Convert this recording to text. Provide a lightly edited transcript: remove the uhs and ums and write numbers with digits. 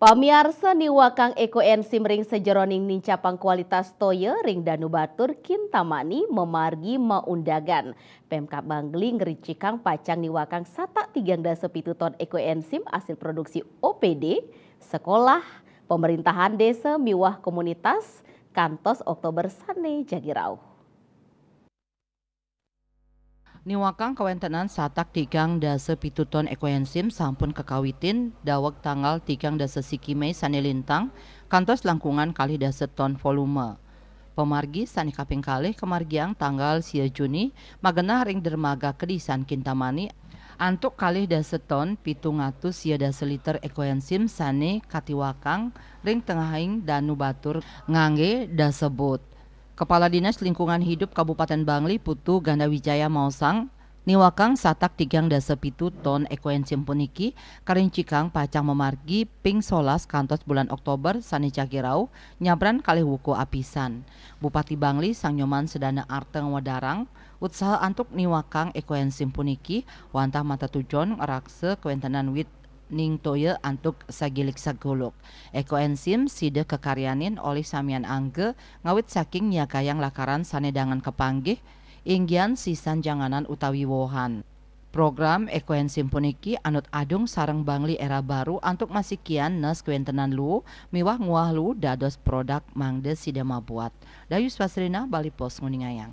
Pamiarsa niwakang ekoenzim ring sejeroning nincapang kualitas toye ring danu batur kintamani memargi maundagan. Pemkab Bangli ngericikang pacang niwakang satak 3,7 ton ekoenzim hasil produksi OPD, sekolah, pemerintahan desa miwah komunitas, kantos Oktober sane jagirau. Niwakang kawentenan satak 3,7 ton ekoenzim sampun kekawitin daweg tanggal 3,1 Mei sane lintang kantos langkungan kali 10 ton volume. Pemargi sani kaping kalih kemargiang tanggal 10 Juni magenah ring dermaga Kedisan Kintamani antuk kalih 10 ton 700 liter ekoenzim sane katiwakang ring tengahing danu batur ngangge dasebut. Kepala Dinas Lingkungan Hidup Kabupaten Bangli Putu Gandawijaya Mausang niwakang satak 3,7 ton ekoenzim puniki karincikang pacang memargi ping solas kantos bulan Oktober sani cagirau nyabran kalih wuku apisan. Bupati Bangli Sang Nyoman Sedana Arteng Wadarang usaha antuk niwakang ekoenzim puniki wantah mata tujon rakse kewentenan wit ning toye antuk sagilik saguluk. Ekoenzim side kekaryanin oleh samian angge ngawit saking nyakayang lakaran sanedangan kepanggih inggian sisan janganan utawi wohan. Program ekoenzim puniki anut adung sareng Bangli era baru antuk masikian nes kewentenan lu miwah nguah lu dados produk mangde side mabuat. Dayus Pasrina Bali Pos Nguningayang.